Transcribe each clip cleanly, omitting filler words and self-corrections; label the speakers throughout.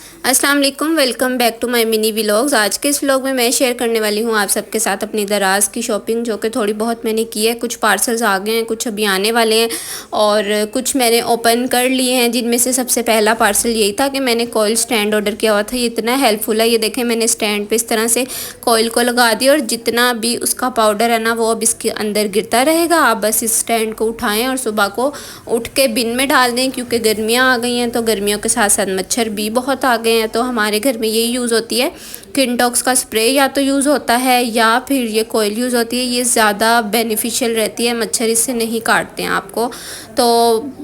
Speaker 1: अस्सलाम वालेकुम, welcome back to my mini vlogs. आज के इस व्लॉग में मैं शेयर करने वाली हूँ आप सबके साथ अपनी दराज़ की शॉपिंग, जो कि थोड़ी बहुत मैंने की है। कुछ पार्सल्स आ गए हैं, कुछ अभी आने वाले हैं और कुछ मैंने ओपन कर लिए हैं, जिनमें से सबसे पहला पार्सल यही था कि मैंने कॉइल स्टैंड ऑर्डर किया हुआ था। ये इतना हेल्पफुल है। ये देखें, मैंने स्टैंड पर इस तरह से कॉइल को लगा दिया और जितना भी उसका पाउडर है ना, वो अब इसके अंदर गिरता रहेगा। आप बस इस स्टैंड को उठाएँ और सुबह को उठ के बिन में डाल दें, क्योंकि गर्मियाँ आ गई हैं तो गर्मियों के साथ साथ मच्छर भी बहुत आ गए हैं। तो हमारे घर में यही यूज़ होती है। किनटॉक्स का स्प्रे या तो यूज़ होता है या फिर ये कोयल यूज़ होती है। ये ज़्यादा बेनिफिशियल रहती है, मच्छर इससे नहीं काटते हैं आपको। तो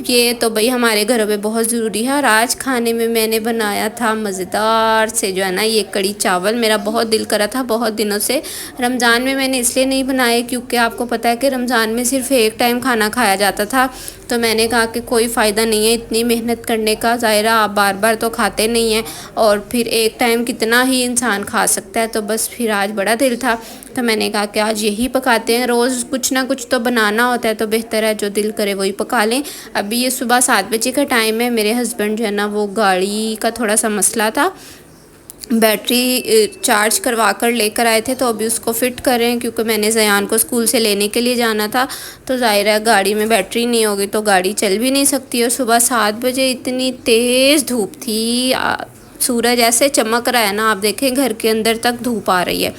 Speaker 1: ये तो भाई हमारे घरों में बहुत ज़रूरी है। और आज खाने में मैंने बनाया था मज़ेदार से जो है ना, ये कड़ी चावल। मेरा बहुत दिल करा था बहुत दिनों से। रमज़ान में मैंने इसलिए नहीं बनाए क्योंकि आपको पता है कि रमज़ान में सिर्फ़ एक टाइम खाना खाया जाता था। तो मैंने कहा कि कोई फ़ायदा नहीं है इतनी मेहनत करने का, ज़ाहिरा आप बार बार तो खाते नहीं हैं और फिर एक टाइम कितना ही इंसान खा सकता है। तो बस फिर आज बड़ा दिल था तो मैंने कहा कि आज यही पकाते हैं। रोज़ कुछ ना कुछ तो बनाना होता है, तो बेहतर है जो दिल करे वही पका लें। अभी ये सुबह 7 बजे का टाइम है। मेरे हस्बैंड जो है ना, वो गाड़ी का थोड़ा सा मसला था, बैटरी चार्ज करवा कर लेकर आए थे, तो अभी उसको फ़िट कर रहे हैं क्योंकि मैंने ज़यान को स्कूल से लेने के लिए जाना था। तो ज़ाहिर है गाड़ी में बैटरी नहीं होगी तो गाड़ी चल भी नहीं सकती। और सुबह 7 बजे इतनी तेज़ धूप थी, सूरज ऐसे चमक रहा है ना, आप देखें घर के अंदर तक धूप आ रही है।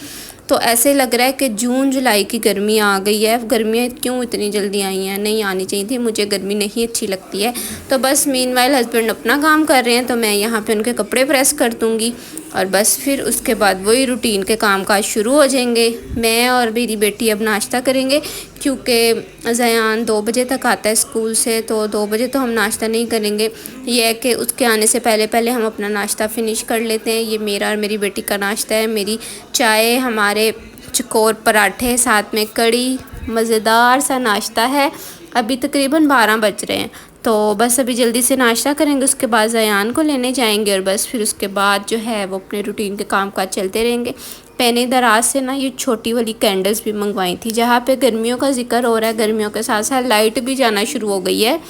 Speaker 1: तो ऐसे लग रहा है कि जून जुलाई की गर्मी आ गई है। गर्मियाँ क्यों इतनी जल्दी आई हैं, नहीं आनी चाहिए थी। मुझे गर्मी नहीं अच्छी लगती है। तो बस मीनवाइल हस्बैंड अपना काम कर रहे हैं तो मैं यहाँ पे उनके कपड़े प्रेस कर दूँगी और बस फिर उसके बाद वही रूटीन के काम काज शुरू हो जाएंगे। मैं और मेरी बेटी अब नाश्ता करेंगे क्योंकि ज़यान 2 बजे तक आता है स्कूल से, तो 2 बजे तो हम नाश्ता नहीं करेंगे। ये है कि उसके आने से पहले पहले हम अपना नाश्ता फिनिश कर लेते हैं। ये मेरा और मेरी बेटी का नाश्ता है। मेरी चाय, हमारे चकोर पराठे, साथ में कड़ी, मज़ेदार सा नाश्ता है। अभी तकरीबन 12 बज रहे हैं तो बस अभी जल्दी से नाश्ता करेंगे, उसके बाद ज़यान को लेने जाएंगे और बस फिर उसके बाद जो है वो अपने रूटीन के काम काज चलते रहेंगे। मैंने दराज से ना ये छोटी वाली कैंडल्स भी मंगवाई थी। जहाँ पे गर्मियों का जिक्र हो रहा है, गर्मियों के साथ साथ लाइट भी जाना शुरू हो गई है।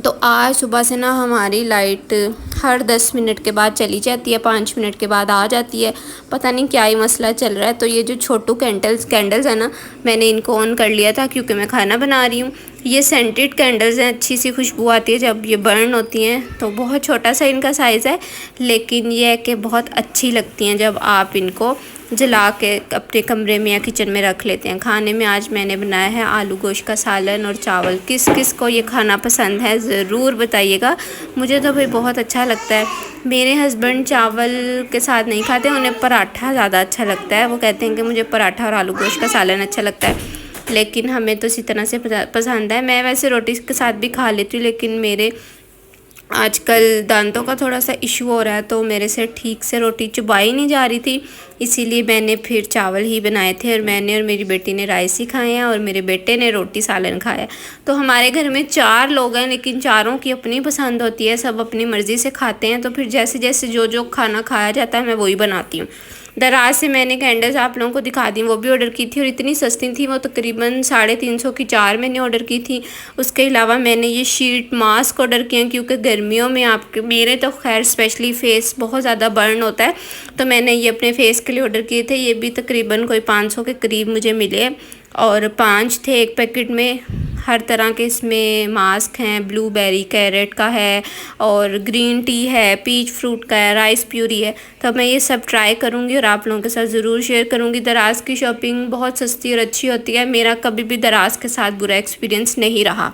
Speaker 1: तो आज सुबह से ना हमारी लाइट हर 10 मिनट के बाद चली जाती है, 5 मिनट के बाद आ जाती है। पता नहीं क्या ही मसला चल रहा है। तो ये जो छोटू कैंडल्स है ना, मैंने इनको ऑन कर लिया था क्योंकि मैं खाना बना रही हूँ। ये सेंटेड कैंडल्स हैं, अच्छी सी खुशबू आती है जब ये बर्न होती हैं। तो बहुत छोटा सा इनका साइज़ है, लेकिन ये है कि बहुत अच्छी लगती हैं जब आप इनको जला के अपने कमरे में या किचन में रख लेते हैं। खाने में आज मैंने बनाया है आलू गोश्त का सालन और चावल। किस किस को ये खाना पसंद है ज़रूर बताइएगा। मुझे तो भाई बहुत अच्छा लगता है। मेरे हस्बैंड चावल के साथ नहीं खाते, उन्हें पराठा ज़्यादा अच्छा लगता है। वो कहते हैं कि मुझे पराठा और आलू गोश्त का सालन अच्छा लगता है, लेकिन हमें तो इसी तरह से पसंद है। मैं वैसे रोटी के साथ भी खा लेती हूँ, लेकिन मेरे आजकल दांतों का थोड़ा सा इशू हो रहा है तो मेरे से ठीक से रोटी चबाई नहीं जा रही थी, इसीलिए मैंने फिर चावल ही बनाए थे। और मैंने और मेरी बेटी ने राइस ही खाए हैं और मेरे बेटे ने रोटी सालन खाया। तो हमारे घर में 4 लोग हैं, लेकिन चारों की अपनी पसंद होती है, सब अपनी मर्ज़ी से खाते हैं। तो फिर जैसे जैसे जो खाना खाया जाता है मैं वही बनाती हूँ। दराज से मैंने कैंडल्स आप लोगों को दिखा दी, वो भी ऑर्डर की थी और इतनी सस्ती थी। वो तकरीबन 350 की 4 मैंने ऑर्डर की थी। उसके अलावा मैंने ये शीट मास्क ऑर्डर किए हैं क्योंकि गर्मियों में आपके, मेरे तो खैर स्पेशली फेस बहुत ज़्यादा बर्न होता है, तो मैंने ये अपने फेस के लिए ऑर्डर किए थे। ये भी तकरीबन कोई 500 के करीब मुझे मिले और 5 थे एक पैकेट में। हर तरह के इसमें मास्क हैं, ब्लूबेरी कैरेट का है और ग्रीन टी है, पीच फ्रूट का है, राइस प्यूरी है। तो मैं ये सब ट्राई करूँगी और आप लोगों के साथ ज़रूर शेयर करूँगी। दराज की शॉपिंग बहुत सस्ती और अच्छी होती है। मेरा कभी भी दराज के साथ बुरा एक्सपीरियंस नहीं रहा।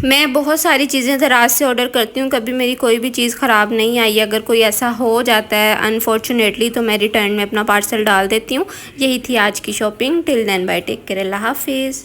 Speaker 1: मैं बहुत सारी चीज़ें दराज से ऑर्डर करती हूँ, कभी मेरी कोई भी चीज़ ख़राब नहीं आई। अगर कोई ऐसा हो जाता है अनफॉर्चुनेटली तो मैं रिटर्न में अपना पार्सल डाल देती हूँ। यही थी आज की shopping. Till then bye, take care, अल्लाह हाफिज़।